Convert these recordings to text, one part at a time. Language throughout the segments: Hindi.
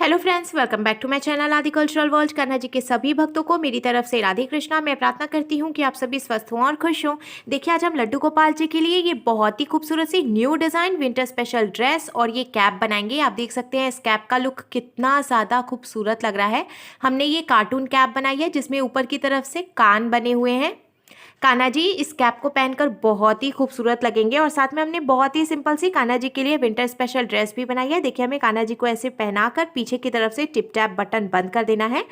Hello friends, welcome back to my channel Aadi Cultural World. Kanha ji के सभी भक्तों को मेरी तरफ से राधे कृष्णा। मैं प्रार्थना करती हूँ कि आप सभी स्वस्थ हों और खुश हों। देखिए, आज हम लड्डू गोपाल जी के लिए ये बहुत ही खूबसूरत सी new design winter special dress और ये कैप बनाएंगे। आप देख सकते हैं इस कैप का लुक कितना ज़्यादा खूबसूरत लग रहा है। हमने ये कार्टून कैप बनाई है जिसमें ऊपर की तरफ से कान बने हुए हैं। कान्हा जी इस कैप को पहनकर बहुत ही खूबसूरत लगेंगे और साथ में हमने बहुत ही सिंपल सी कान्हा जी के लिए विंटर स्पेशल ड्रेस भी बनाई है। देखिए, हमें कान्हा जी को ऐसे पहनाकर पीछे की तरफ से टिप टैप बटन बंद कर देना है।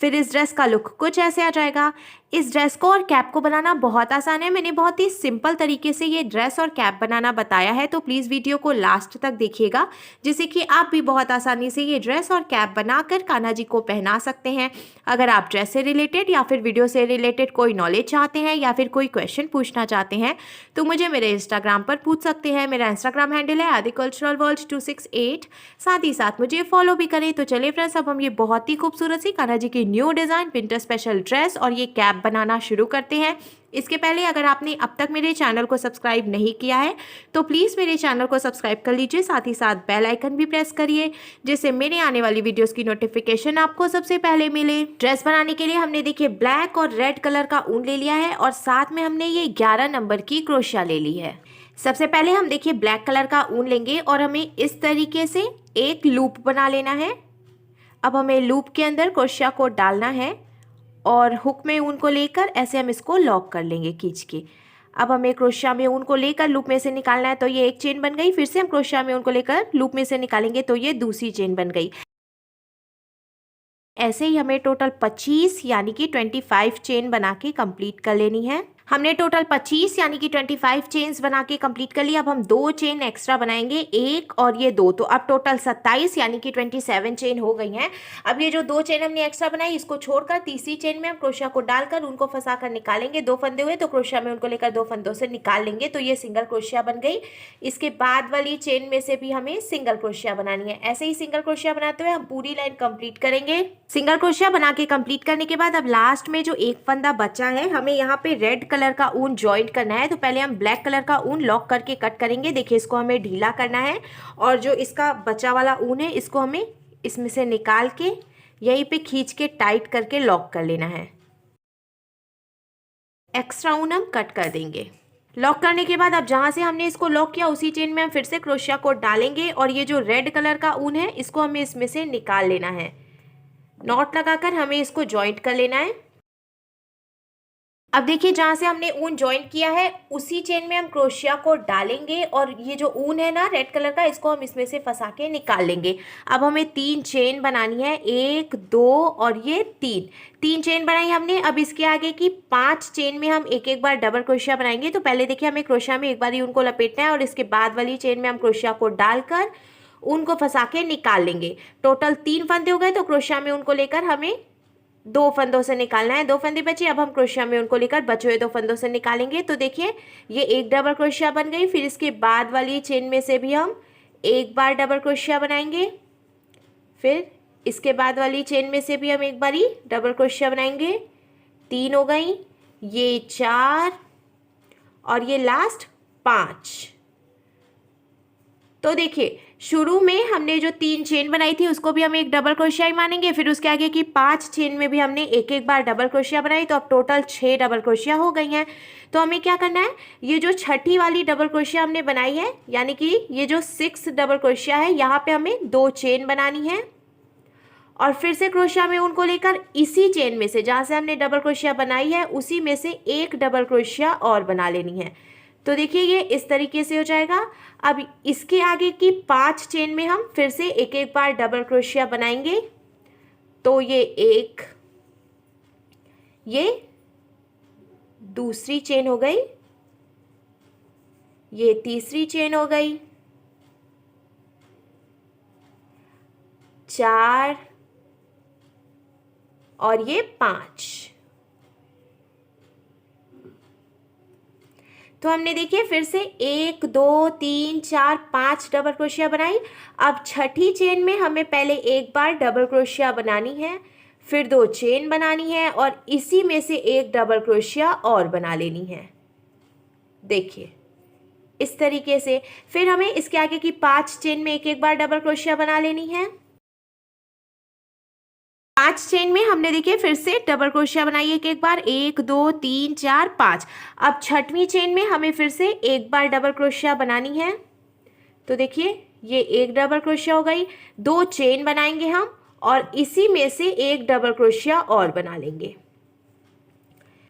फिर इस ड्रेस का लुक कुछ ऐसे आ जाएगा। इस ड्रेस को और कैप को बनाना बहुत आसान है। मैंने बहुत ही सिंपल तरीके से ये ड्रेस और कैप बनाना बताया है, तो प्लीज़ वीडियो को लास्ट तक देखिएगा, जिससे कि आप भी बहुत आसानी से ये ड्रेस और कैप बनाकर कान्हा जी को पहना सकते हैं। अगर आप ड्रेस से रिलेटेड या फिर वीडियो से रिलेटेड कोई नॉलेज चाहते हैं या फिर कोई क्वेश्चन पूछना चाहते हैं तो मुझे मेरे इंस्टाग्राम पर पूछ सकते हैं। मेरा इंस्टाग्राम हैंडल है आदि कल्चरल वर्ल्ड 268। साथ ही साथ मुझे फॉलो भी करें। तो चलिए फ्रेंड्स, अब हम ये बहुत ही खूबसूरत सी कान्हा जी की new design winter special dress और ये कैप बनाना शुरू करते हैं। इसके पहले अगर आपने अब तक मेरे चैनल को सब्सक्राइब नहीं किया है तो प्लीज़ मेरे चैनल को सब्सक्राइब कर लीजिए। साथ ही साथ बेल आइकन भी प्रेस करिए, जिससे मेरे आने वाली वीडियोस की नोटिफिकेशन आपको सबसे पहले मिले। ड्रेस बनाने के लिए हमने देखिए ब्लैक और रेड कलर का ऊन ले लिया है और साथ में हमने ये 11 नंबर की क्रोशिया ले ली है। सबसे पहले हम देखिए ब्लैक कलर का ऊन लेंगे और हमें इस तरीके से एक लूप बना लेना है। अब हमें लूप के अंदर क्रोशिया को डालना है और हुक में ऊन को लेकर ऐसे हम इसको लॉक कर लेंगे खींच के। अब हमें क्रोशिया में ऊन को लेकर लूप में से निकालना है, तो ये एक चेन बन गई। फिर से हम क्रोशिया में ऊन को लेकर लूप में से निकालेंगे तो ये दूसरी चेन बन गई। ऐसे ही हमें टोटल 25 यानी कि 25 चेन बना के कंप्लीट कर लेनी है। हमने टोटल 25 यानी कि 25 चेन्स बना के कंप्लीट कर लिया। अब हम 2 चेन एक्स्ट्रा बनाएंगे, एक और ये 2, तो अब टोटल 27 यानी कि 27 चेन हो गई हैं। अब ये जो 2 चेन हमने एक्स्ट्रा बनाई इसको छोड़कर तीसरी चेन में हम क्रोशिया को डालकर उनको फंसा कर निकालेंगे। 2 फंदे हुए तो क्रोशिया में उनको लेकर 2 फंदों से निकाल लेंगे, तो ये सिंगल क्रोशिया बन गई। इसके बाद वाली चेन में से भी हमें सिंगल क्रोशिया बनानी है। ऐसे ही सिंगल क्रोशिया बनाते हुए हम पूरी लाइन कंप्लीट करेंगे। सिंगल क्रोशिया बना के कंप्लीट करने के बाद अब लास्ट में जो एक फंदा बचा है हमें यहाँ पे रेड कलर का ऊन ज्वाइंट करना है। तो पहले हम ब्लैक कलर का ऊन लॉक करके कट करेंगे। देखिए, इसको हमें ढीला करना है और जो इसका बचा वाला ऊन है इसको हमें इसमें से निकाल के यहीं पे खींच के टाइट करके लॉक कर लेना है। एक्स्ट्रा ऊन हम कट कर देंगे। लॉक करने के बाद अब जहाँ से हमने इसको लॉक किया उसी चेन में हम फिर से क्रोशिया को डालेंगे और ये जो रेड कलर का ऊन है इसको हमें इसमें से निकाल लेना है। नॉट लगाकर हमें इसको जॉइंट कर लेना है। अब देखिए, जहाँ से हमने ऊन जॉइंट किया है उसी चेन में हम क्रोशिया को डालेंगे और ये जो ऊन है ना रेड कलर का इसको हम इसमें से फंसा के निकाल लेंगे। अब हमें 3 चेन बनानी है, 1 2 और ये 3 चेन बनाई हमने। अब इसके आगे की 5 चेन में हम एक एक बार डबल क्रोशिया बनाएंगे। तो पहले देखिए हमें क्रोशिया में एक बार ही ऊन को लपेटना है और इसके बाद वाली चेन में हम क्रोशिया को डालकर ऊन को फंसा के निकाल लेंगे। टोटल 3 फंदे हो गए, तो क्रोशिया में उनको लेकर हमें 2 फंदों से निकालना है। 2 फंदे बचे, अब हम क्रोशिया में उनको लेकर बचे हुए 2 फंदों से निकालेंगे। तो देखिए ये एक डबल क्रोशिया बन गई। फिर इसके बाद वाली चेन में से भी हम एक बार डबल क्रोशिया बनाएंगे। फिर इसके बाद वाली चेन में से भी हम एक बार ही डबल क्रोशिया बनाएंगे। 3 हो गई, ये 4 और ये लास्ट 5। तो देखिए, शुरू में हमने जो 3 चेन बनाई थी उसको भी हम एक डबल क्रोशिया ही मानेंगे। फिर उसके आगे की 5 चेन में भी हमने एक एक बार डबल क्रोशिया बनाई, तो अब टोटल 6 डबल क्रोशिया हो गई हैं। तो हमें क्या करना है, ये जो छठी वाली डबल क्रोशिया हमने बनाई है यानी कि ये जो 6 डबल क्रोशिया है यहाँ पे हमें 2 चेन बनानी है और फिर से क्रोशिया में उनको लेकर इसी चेन में से जहाँ से हमने डबल क्रोशिया बनाई है उसी में से एक डबल क्रोशिया और बना लेनी है। तो देखिए ये इस तरीके से हो जाएगा। अब इसके आगे की 5 चेन में हम फिर से एक एक बार डबल क्रोशिया बनाएंगे। तो ये एक, ये दूसरी चेन हो गई, ये तीसरी चेन हो गई, 4 और ये 5। तो हमने देखिए फिर से 1 2 3 4 5 डबल क्रोशिया बनाई। अब छठी चेन में हमें पहले एक बार डबल क्रोशिया बनानी है, फिर 2 चेन बनानी है और इसी में से एक डबल क्रोशिया और बना लेनी है। देखिए इस तरीके से। फिर हमें इसके आगे की 5 चेन में एक एक बार डबल क्रोशिया बना लेनी है। 5 चेन में हमने देखिए फिर से डबल क्रोशिया बनाई एक बार, 1 2 3 4 5। अब छठवीं चेन में हमें फिर से एक बार डबल क्रोशिया बनानी है। तो देखिए ये एक डबल क्रोशिया हो गई, 2 चेन बनाएंगे हम और इसी में से एक डबल क्रोशिया और बना लेंगे।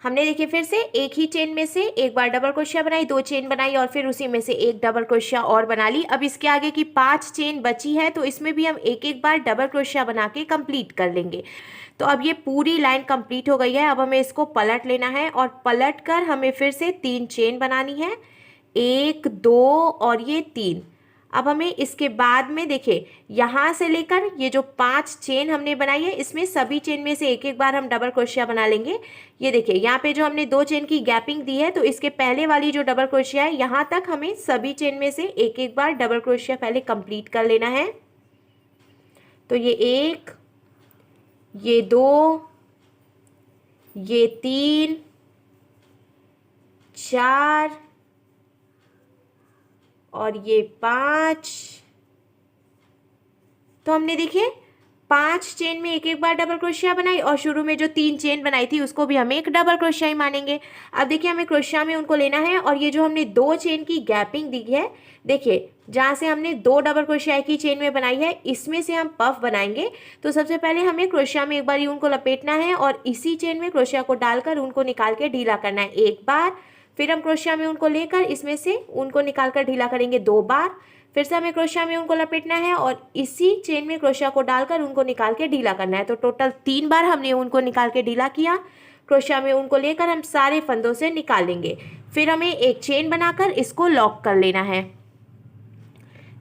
हमने देखिए फिर से एक ही चेन में से एक बार डबल क्रोशिया बनाई, 2 चेन बनाई और फिर उसी में से एक डबल क्रोशिया और बना ली। अब इसके आगे की 5 चेन बची है तो इसमें भी हम एक एक बार डबल क्रोशिया बना के कंप्लीट कर लेंगे। तो अब ये पूरी लाइन कंप्लीट हो गई है। अब हमें इसको पलट लेना है और पलट कर हमें फिर से 3 चेन बनानी है, 1 2 और ये 3। अब हमें इसके बाद में देखिए यहाँ से लेकर ये जो 5 चेन हमने बनाई है इसमें सभी चेन में से एक एक बार हम डबल क्रोशिया बना लेंगे। ये देखिए यहाँ पे जो हमने 2 चेन की गैपिंग दी है तो इसके पहले वाली जो डबल क्रोशिया है यहाँ तक हमें सभी चेन में से एक एक बार डबल क्रोशिया पहले कंप्लीट कर लेना है। तो ये 1, ये 2, ये 3 4 और ये 5। तो हमने देखिए 5 चेन में एक एक बार डबल क्रोशिया बनाई और शुरू में जो 3 चेन बनाई थी उसको भी हम एक डबल क्रोशिया ही मानेंगे। अब देखिए हमें क्रोशिया में उनको लेना है और ये जो हमने 2 चेन की गैपिंग दी है, देखिए जहाँ से हमने 2 डबल क्रोशिया एक ही चेन में बनाई है इसमें से हम पफ बनाएंगे। तो सबसे पहले हमें क्रोशिया में एक बार उनको लपेटना है और इसी चेन में क्रोशिया को डालकर उनको निकाल के ढीला करना है एक बार। फिर हम क्रोशिया में उनको लेकर इसमें से उनको निकाल कर ढीला करेंगे 2 बार। फिर से हमें क्रोशिया में उनको लपेटना है और इसी चेन में क्रोशिया को डालकर उनको निकाल के ढीला करना है। तो टोटल 3 बार हमने उनको निकाल के ढीला किया। क्रोशिया में उनको लेकर हम सारे फंदों से निकाल लेंगे। फिर हमें एक चेन बनाकर इसको लॉक कर लेना है।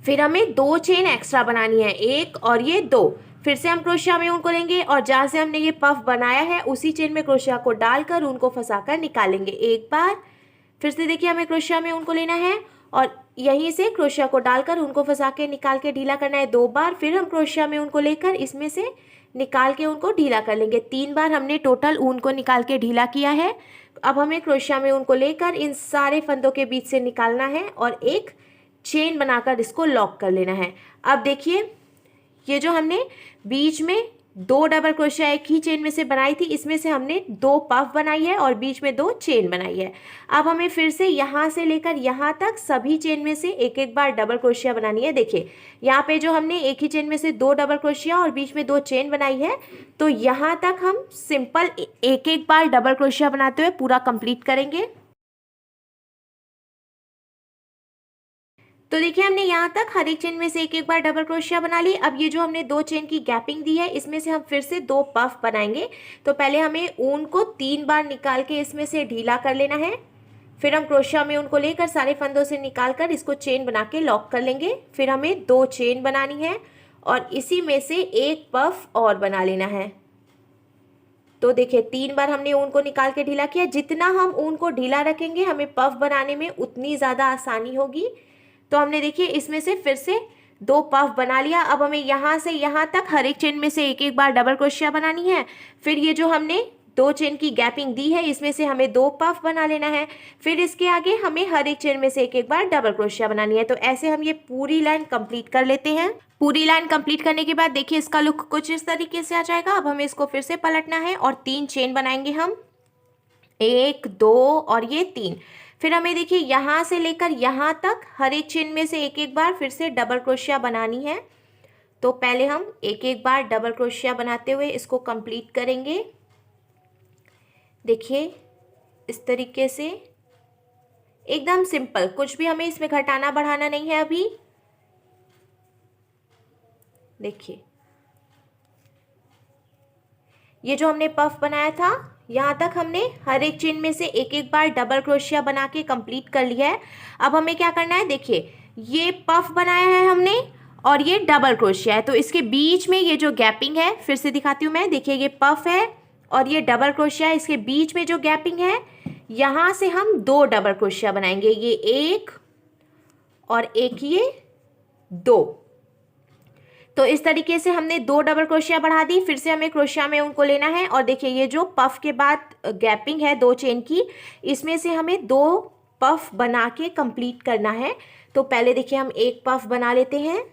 फिर हमें 2 चेन एक्स्ट्रा बनानी है, 1 और ये 2। फिर से हम क्रोशिया में उनको लेंगे और जहाँ से हमने ये पफ बनाया है उसी चेन में क्रोशिया को डालकर उनको फंसाकर निकालेंगे एक बार। फिर से देखिए हमें क्रोशिया में उनको लेना है और यहीं से क्रोशिया को डालकर उनको फंसा के निकाल के ढीला करना है 2 बार। फिर हम क्रोशिया में उनको लेकर इसमें से निकाल के उनको ढीला कर लेंगे। 3 बार हमने टोटल ऊन को निकाल के ढीला किया है। अब हमें क्रोशिया में उनको लेकर इन सारे फंदों के बीच से निकालना है और एक चेन बनाकर इसको लॉक कर लेना है। अब देखिए ये जो हमने बीच में 2 डबल क्रोशिया एक ही चेन में से बनाई थी इसमें से हमने 2 पफ बनाई है और बीच में 2 चेन बनाई है। अब हमें फिर से यहाँ से लेकर यहाँ तक सभी चेन में से एक एक बार डबल क्रोशिया बनानी है। देखिए यहाँ पे जो हमने एक ही चेन में से 2 डबल क्रोशिया और बीच में 2 चेन बनाई है तो यहाँ तक हम सिंपल एक एक बार डबल क्रोशिया बनाते हुए पूरा कंप्लीट करेंगे। तो देखिए हमने यहाँ तक हर एक चेन में से एक एक बार डबल क्रोशिया बना ली। अब ये जो हमने 2 चेन की गैपिंग दी है इसमें से हम फिर से 2 पफ बनाएंगे। तो पहले हमें ऊन को 3 बार निकाल के इसमें से ढीला कर लेना है। फिर हम क्रोशिया में उनको लेकर सारे फंदों से निकाल कर इसको चेन बना के लॉक कर लेंगे। फिर हमें 2 चेन बनानी है और इसी में से एक पफ और बना लेना है। तो देखिए 3 बार हमने ऊन को निकाल के ढीला किया। जितना हम ऊन को ढीला रखेंगे हमें पफ बनाने में उतनी ज़्यादा आसानी होगी। तो हमने देखिए इसमें से फिर से 2 पफ बना लिया। अब हमें यहाँ से यहाँ तक हर एक चेन में से एक एक बार डबल क्रोशिया बनानी है। फिर ये जो हमने 2 चेन की गैपिंग दी है इसमें से हमें 2 पफ बना लेना है। फिर इसके आगे हमें हर एक चेन में से एक एक बार डबल क्रोशिया बनानी है। तो ऐसे हम ये पूरी लाइन कंप्लीट कर लेते हैं। पूरी लाइन कंप्लीट करने के बाद देखिए इसका लुक कुछ इस तरीके से आ जाएगा। अब हमें इसको फिर से पलटना है और 3 चेन बनाएंगे हम, 1 2 और ये 3। फिर हमें देखिए यहाँ से लेकर यहाँ तक हर एक चेन में से एक एक बार फिर से डबल क्रोशिया बनानी है। तो पहले हम एक एक बार डबल क्रोशिया बनाते हुए इसको कंप्लीट करेंगे। देखिए इस तरीके से एकदम सिंपल, कुछ भी हमें इसमें घटाना बढ़ाना नहीं है अभी। देखिए ये जो हमने पफ बनाया था यहाँ तक हमने हर एक चेन में से एक एक बार डबल क्रोशिया बना के कंप्लीट कर लिया है। अब हमें क्या करना है, देखिए ये पफ बनाया है हमने और ये डबल क्रोशिया है। तो इसके बीच में ये जो गैपिंग है, फिर से दिखाती हूँ मैं, देखिए ये पफ है और ये डबल क्रोशिया है। इसके बीच में जो गैपिंग है यहाँ से हम 2 डबल क्रोशिया बनाएंगे, ये 1 और एक ये 2। तो इस तरीके से हमने 2 डबल क्रोशिया बढ़ा दी। फिर से हमें क्रोशिया में उनको लेना है और देखिए ये जो पफ के बाद गैपिंग है 2 चेन की, इसमें से हमें 2 पफ बना के कंप्लीट करना है। तो पहले देखिए हम एक पफ बना लेते हैं,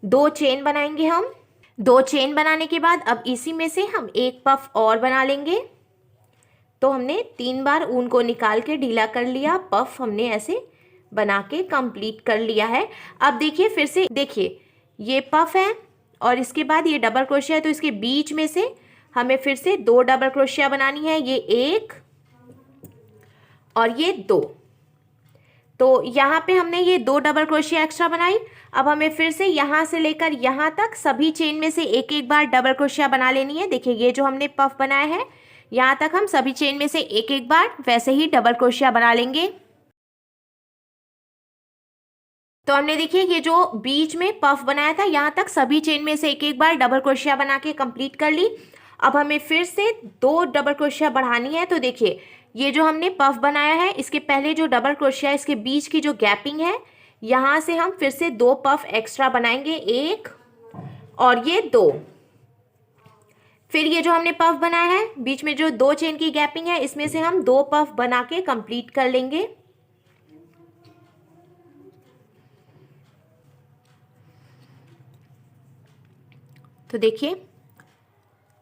2 चेन बनाएंगे हम। 2 चेन बनाने के बाद अब इसी में से हम एक पफ और बना लेंगे। तो हमने 3 बार ऊन को निकाल के ढीला कर लिया, पफ हमने ऐसे बना के कंप्लीट कर लिया है। अब देखिए फिर से, देखिए ये पफ है और इसके बाद ये डबल क्रोशिया है, तो इसके बीच में से हमें फिर से 2 डबल क्रोशिया बनानी है, ये 1 और ये 2। तो यहाँ पे हमने ये 2 डबल क्रोशिया एक्स्ट्रा बनाई। अब हमें फिर से यहाँ से लेकर यहाँ तक सभी चेन में से एक एक बार डबल क्रोशिया बना लेनी है। देखिए ये जो हमने पफ बनाया है यहाँ तक हम सभी चेन में से एक एक बार वैसे ही डबल क्रोशिया बना लेंगे। तो हमने देखिए ये जो बीच में पफ बनाया था यहाँ तक सभी चेन में से एक एक बार डबल क्रोशिया बना के कंप्लीट कर ली। अब हमें फिर से 2 डबल क्रोशिया बढ़ानी है। तो देखिए ये जो हमने पफ बनाया है इसके पहले जो डबल क्रोशिया है इसके बीच की जो गैपिंग है यहाँ से हम फिर से 2 पफ एक्स्ट्रा बनाएंगे, 1 और ये 2। फिर ये जो हमने पफ बनाया है बीच में जो 2 चेन की गैपिंग है इसमें से हम 2 पफ बना के कंप्लीट कर लेंगे। तो देखिए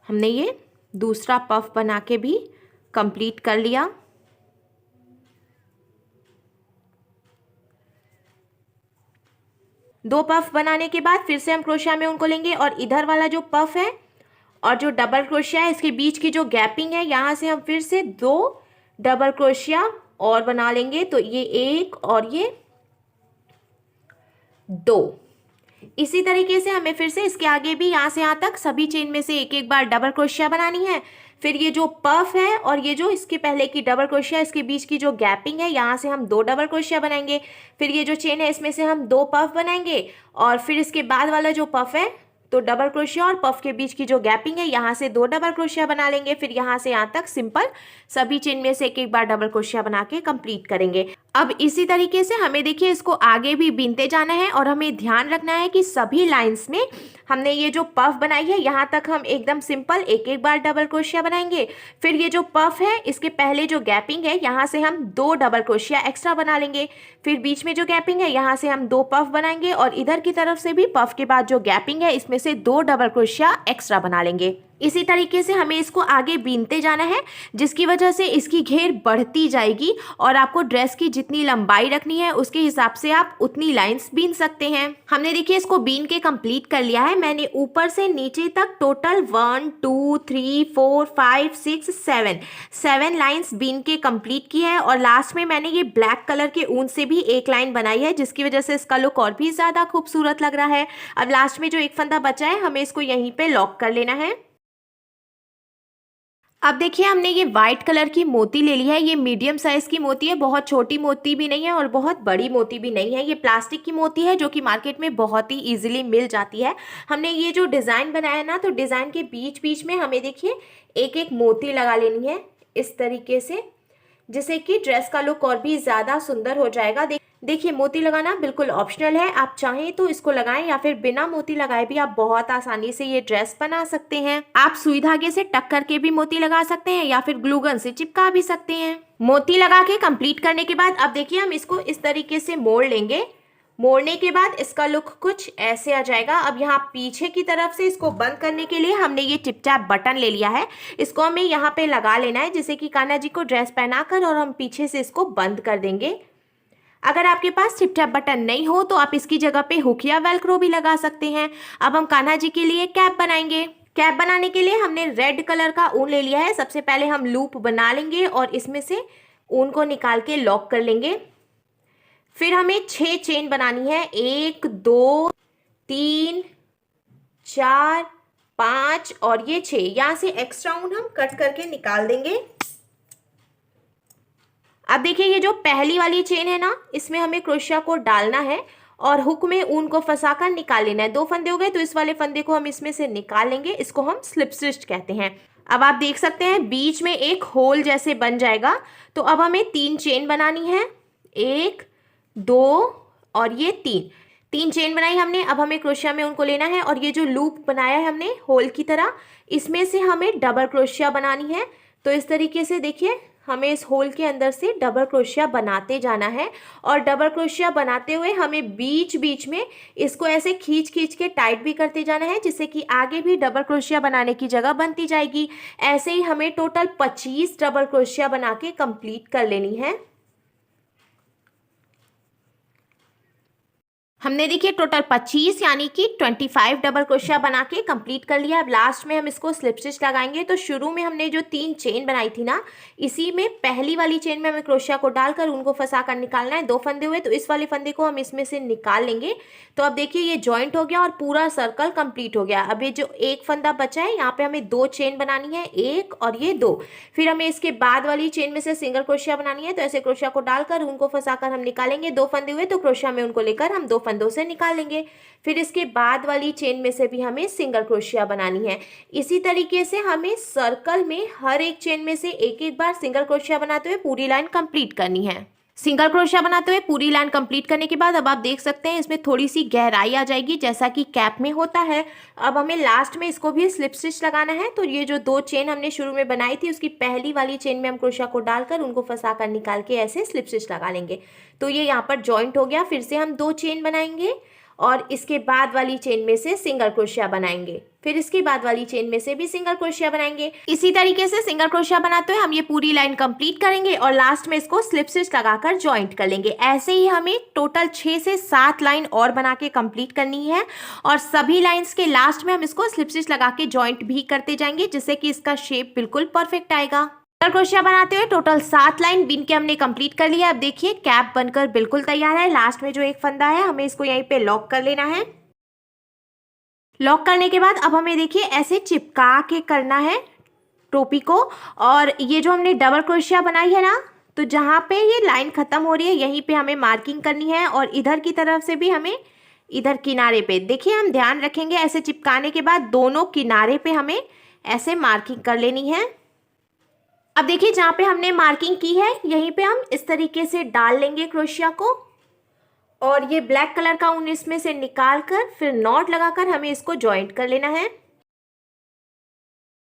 हमने ये दूसरा पफ बना के भी कंप्लीट कर लिया। दो पफ बनाने के बाद फिर से हम क्रोशिया में उनको लेंगे और इधर वाला जो पफ है और जो डबल क्रोशिया है इसके बीच की जो गैपिंग है यहाँ से हम फिर से 2 डबल क्रोशिया और बना लेंगे। तो ये 1 और ये 2। इसी तरीके से हमें फिर से इसके आगे भी यहाँ से यहाँ तक सभी चेन में से एक एक बार डबल क्रोशिया बनानी है। फिर ये जो पफ है और ये जो इसके पहले की डबल क्रोशिया इसके बीच की जो गैपिंग है यहाँ से हम 2 डबल क्रोशिया बनाएंगे। फिर ये जो चेन है इसमें से हम 2 पफ बनाएंगे और फिर इसके बाद वाला जो पफ है तो डबल क्रोशिया और पफ के बीच की जो गैपिंग है यहाँ से 2 डबल क्रोशिया बना लेंगे। फिर यहाँ से यहाँ तक सिंपल सभी चेन में से एक एक बार डबल क्रोशिया बना के कंप्लीट करेंगे। अब इसी तरीके से हमें देखिए इसको आगे भी बीनते जाना है और हमें ध्यान रखना है कि सभी लाइंस में हमने ये जो पफ बनाई है यहाँ तक हम एकदम सिंपल एक एक बार डबल क्रोशिया बनाएंगे। फिर ये जो पफ है इसके पहले जो गैपिंग है यहाँ से हम 2 डबल क्रोशिया एक्स्ट्रा बना लेंगे। फिर बीच में जो गैपिंग है यहाँ से हम 2 पफ बनाएंगे और इधर की तरफ से भी पफ के बाद जो गैपिंग है इसमें से 2 डबल क्रोशिया एक्स्ट्रा बना लेंगे। इसी तरीके से हमें इसको आगे बीनते जाना है जिसकी वजह से इसकी घेर बढ़ती जाएगी और आपको ड्रेस की जितनी लंबाई रखनी है उसके हिसाब से आप उतनी लाइंस बीन सकते हैं। हमने देखिए इसको बीन के कंप्लीट कर लिया है। मैंने ऊपर से नीचे तक टोटल 1 2 3 4 5 6 7 लाइंस बीन के कंप्लीट की है और लास्ट में मैंने ये ब्लैक कलर के ऊन से भी एक लाइन बनाई है जिसकी वजह से इसका लुक और भी ज़्यादा खूबसूरत लग रहा है। अब लास्ट में जो एक फंदा बचा है हमें इसको यहीं पे लॉक कर लेना है। अब देखिए हमने ये वाइट कलर की मोती ले ली है। ये मीडियम साइज की मोती है, बहुत छोटी मोती भी नहीं है और बहुत बड़ी मोती भी नहीं है। ये प्लास्टिक की मोती है जो कि मार्केट में बहुत ही इजीली मिल जाती है। हमने ये जो डिज़ाइन बनाया ना तो डिज़ाइन के बीच बीच में हमें देखिए एक एक मोती लगा लेनी है इस तरीके से, जिससे कि ड्रेस का लुक और भी ज़्यादा सुंदर हो जाएगा। देखिए मोती लगाना बिल्कुल ऑप्शनल है, आप चाहें तो इसको लगाएं या फिर बिना मोती लगाए भी आप बहुत आसानी से ये ड्रेस बना सकते हैं। आप सुई धागे से टक करके भी मोती लगा सकते हैं या फिर ग्लू गन से चिपका भी सकते हैं। मोती लगा के कंप्लीट करने के बाद अब देखिए हम इसको इस तरीके से मोड़ लेंगे। मोड़ने के बाद इसका लुक कुछ ऐसे आ जाएगा। अब यहाँ पीछे की तरफ से इसको बंद करने के लिए हमने ये टिप टैप बटन ले लिया है, इसको हमें यहाँ पे लगा लेना है जिससे कि कान्हा जी को ड्रेस पहनाकर और हम पीछे से इसको बंद कर देंगे। अगर आपके पास टिप टैप बटन नहीं हो तो आप इसकी जगह पे हुक या वेलक्रो भी लगा सकते हैं। अब हम कान्हा जी के लिए कैप बनाएंगे। कैप बनाने के लिए हमने रेड कलर का ऊन ले लिया है। सबसे पहले हम लूप बना लेंगे और इसमें से ऊन को निकाल के लॉक कर लेंगे। फिर हमें 6 चेन बनानी है, 1 2 3 4 5 और ये 6। यहाँ से एक्स्ट्रा ऊन हम कट करके निकाल देंगे। अब देखिए ये जो पहली वाली चेन है ना इसमें हमें क्रोशिया को डालना है और हुक में ऊन को फंसाकर निकाल लेना है। 2 फंदे हो गए तो इस वाले फंदे को हम इसमें से निकाल लेंगे। इसको हम स्लिप स्टिच कहते हैं। अब आप देख सकते हैं बीच में एक होल जैसे बन जाएगा। तो अब हमें 3 चेन बनानी है, 1 2 और ये 3 चेन बनाई हमने। अब हमें क्रोशिया में उनको लेना है और ये जो लूप बनाया है हमने होल की तरह इसमें से हमें डबल क्रोशिया बनानी है। तो इस तरीके से देखिए हमें इस होल के अंदर से डबल क्रोशिया बनाते जाना है और डबल क्रोशिया बनाते हुए हमें बीच बीच में इसको ऐसे खींच खींच के टाइट भी करते जाना है, जिससे कि आगे भी डबल क्रोशिया बनाने की जगह बनती जाएगी। ऐसे ही हमें टोटल 25 डबल क्रोशिया बना के कंप्लीट कर लेनी है। हमने देखिए टोटल 25 यानी कि 25 डबल क्रोशिया बना के कंप्लीट कर लिया। अब लास्ट में हम इसको स्लिप स्टिच लगाएंगे। तो शुरू में हमने जो 3 चेन बनाई थी ना, इसी में पहली वाली चेन में हमें क्रोशिया को डालकर उनको फंसा कर निकालना है। 2 फंदे हुए तो इस वाले फंदे को हम इसमें से निकाल लेंगे। तो अब देखिए ये जॉइंट हो गया और पूरा सर्कल कंप्लीट हो गया। अब ये जो एक फंदा बचा है, यहाँ पे हमें 2 चेन बनानी है, 1 और ये 2। फिर हमें इसके बाद वाली चेन में से सिंगल क्रोशिया बनानी है। तो ऐसे क्रोशिया को डालकर उनको फंसाकर हम निकालेंगे। 2 फंदे हुए तो क्रोशिया में उनको लेकर हम 2 फंदों से निकाल लेंगे। फिर इसके बाद वाली चेन में से भी हमें सिंगल क्रोशिया बनानी है। इसी तरीके से हमें सर्कल में हर एक चेन में से एक एक बार सिंगल क्रोशिया बनाते हुए पूरी लाइन कंप्लीट करनी है। सिंगल क्रोशिया बनाते हुए पूरी लाइन कंप्लीट करने के बाद अब आप देख सकते हैं इसमें थोड़ी सी गहराई आ जाएगी, जैसा कि कैप में होता है। अब हमें लास्ट में इसको भी स्लिप स्टिच लगाना है। तो ये जो 2 चेन हमने शुरू में बनाई थी, उसकी पहली वाली चेन में हम क्रोशिया को डालकर उनको फंसा कर निकाल के ऐसे स्लिप स्टिच लगा लेंगे। तो ये यहाँ पर जॉइंट हो गया। फिर से हम 2 चेन बनाएंगे और इसके बाद वाली चेन में से सिंगल क्रोशिया बनाएंगे। फिर इसके बाद वाली चेन में से भी सिंगल क्रोशिया बनाएंगे। इसी तरीके से सिंगल क्रोशिया बनाते हुए हम ये पूरी लाइन कंप्लीट करेंगे और लास्ट में इसको स्लिप स्टिच लगाकर जॉइंट कर लेंगे। ऐसे ही हमें टोटल 6 से 7 लाइन और बना के कंप्लीट करनी है और सभी लाइंस के लास्ट में हम इसको स्लिप स्टिच लगा के जॉइंट भी करते जाएंगे, जिससे कि इसका शेप बिल्कुल परफेक्ट आएगा। डबल क्रोशिया बनाते हुए टोटल 7 लाइन बिन के हमने कंप्लीट कर लिया। अब देखिए कैप बनकर बिल्कुल तैयार है। लास्ट में जो एक फंदा है, हमें इसको यहीं पे लॉक कर लेना है। लॉक करने के बाद अब हमें देखिए ऐसे चिपका के करना है टोपी को। और ये जो हमने डबल क्रोशिया बनाई है ना, तो जहाँ पे ये लाइन खत्म हो रही है यहीं पे हमें मार्किंग करनी है और इधर की तरफ से भी हमें इधर किनारे पे देखिए हम ध्यान रखेंगे। ऐसे चिपकाने के बाद दोनों किनारे पे हमें ऐसे मार्किंग कर लेनी है। अब देखिए जहाँ पे हमने मार्किंग की है यहीं पे हम इस तरीके से डाल लेंगे क्रोशिया को और ये ब्लैक कलर का ऊन इसमें से निकाल कर फिर नॉट लगाकर हमें इसको जॉइंट कर लेना है।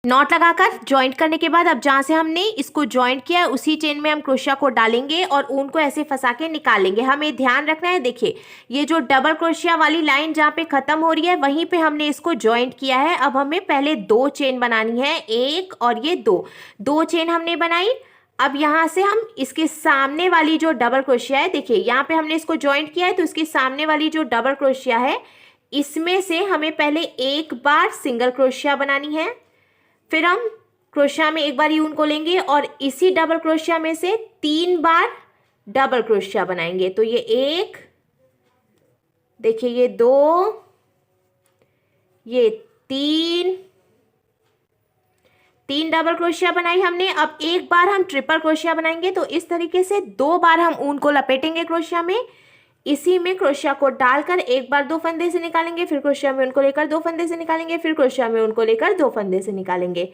नॉट लगाकर जॉइंट करने के बाद अब जहाँ से हमने इसको जॉइंट किया है उसी चेन में हम क्रोशिया को डालेंगे और ऊन को ऐसे फंसा के निकाल लेंगे। हमें ध्यान रखना है, देखिए ये जो डबल क्रोशिया वाली लाइन जहाँ पे खत्म हो रही है वहीं पे हमने इसको जॉइंट किया है। अब हमें पहले 2 चेन बनानी है, 1 और ये 2 चेन हमने बनाई। अब यहाँ से हम इसके सामने वाली जो डबल क्रोशिया है, देखिए यहाँ पे हमने इसको जॉइंट किया है, तो इसके सामने वाली जो डबल क्रोशिया है इसमें से हमें पहले एक बार सिंगल क्रोशिया बनानी है। फिर हम क्रोशिया में एक बार ऊन को लेंगे और इसी डबल क्रोशिया में से 3 बार डबल क्रोशिया बनाएंगे। तो ये 1, देखिए ये 2, ये 3 डबल क्रोशिया बनाई हमने। अब एक बार हम ट्रिपल क्रोशिया बनाएंगे। तो इस तरीके से 2 बार हम ऊन को लपेटेंगे क्रोशिया में, इसी में क्रोशिया को डालकर एक बार 2 फंदे से निकालेंगे, फिर क्रोशिया में उनको लेकर 2 फंदे से निकालेंगे, फिर क्रोशिया में उनको लेकर 2 फंदे से निकालेंगे।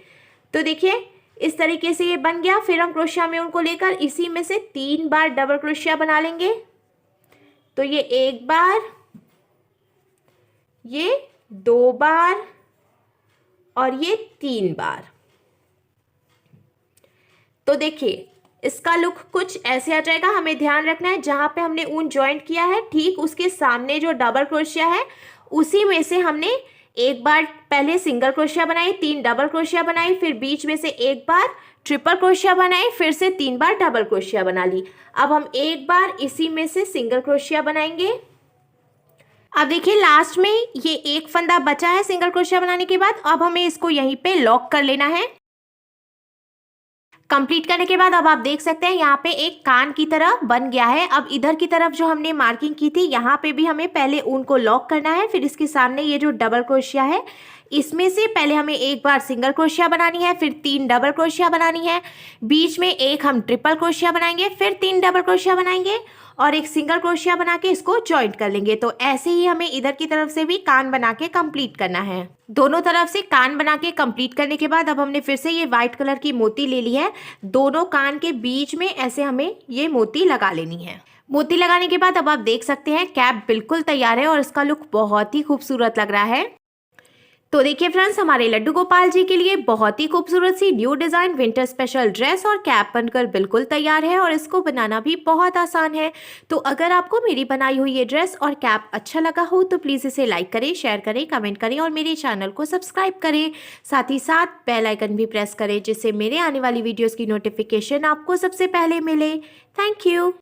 तो देखिए इस तरीके से ये बन गया। फिर हम क्रोशिया में उनको लेकर इसी में से 3 बार डबल क्रोशिया बना लेंगे। तो ये 1 बार, ये 2 बार और ये 3 बार। तो देखिए इसका लुक कुछ ऐसे आ जाएगा। हमें ध्यान रखना है जहाँ पे हमने ऊन जॉइंट किया है ठीक उसके सामने जो डबल क्रोशिया है उसी में से हमने एक बार पहले सिंगल क्रोशिया बनाई, 3 डबल क्रोशिया बनाई, फिर बीच में से एक बार ट्रिपल क्रोशिया बनाई, फिर से 3 बार डबल क्रोशिया बना ली। अब हम एक बार इसी में से सिंगल क्रोशिया बनाएंगे। अब देखिए लास्ट में ये एक फंदा बचा है सिंगल क्रोशिया बनाने के बाद। अब हमें इसको यहीं पे लॉक कर लेना है। कंप्लीट करने के बाद अब आप देख सकते हैं यहाँ पे एक कान की तरह बन गया है। अब इधर की तरफ जो हमने मार्किंग की थी यहाँ पे भी हमें पहले ऊन को लॉक करना है। फिर इसके सामने ये जो डबल क्रोशिया है इसमें से पहले हमें एक बार सिंगल क्रोशिया बनानी है, फिर 3 डबल क्रोशिया बनानी है, बीच में एक हम ट्रिपल क्रोशिया बनाएंगे, फिर 3 डबल क्रोशिया बनाएंगे और एक सिंगल क्रोशिया बना के इसको जॉइंट कर लेंगे। तो ऐसे ही हमें इधर की तरफ से भी कान बना के कंप्लीट करना है। दोनों तरफ से कान बना के कंप्लीट करने के बाद अब हमने फिर से ये व्हाइट कलर की मोती ले ली है। दोनों कान के बीच में ऐसे हमें ये मोती लगा लेनी है। मोती लगाने के बाद अब आप देख सकते हैं कैप बिल्कुल तैयार है और इसका लुक बहुत ही खूबसूरत लग रहा है। तो देखिए फ्रेंड्स, हमारे लड्डू गोपाल जी के लिए बहुत ही खूबसूरत सी new design winter special dress और कैप बनकर बिल्कुल तैयार है और इसको बनाना भी बहुत आसान है। तो अगर आपको मेरी बनाई हुई ये ड्रेस और कैप अच्छा लगा हो तो प्लीज़ इसे लाइक करें, शेयर करें, कमेंट करें और मेरे चैनल को सब्सक्राइब करें। साथ ही साथ बेल आइकन भी प्रेस करें जिससे मेरे आने वाली वीडियोज़ की नोटिफिकेशन आपको सबसे पहले मिले। Thank you.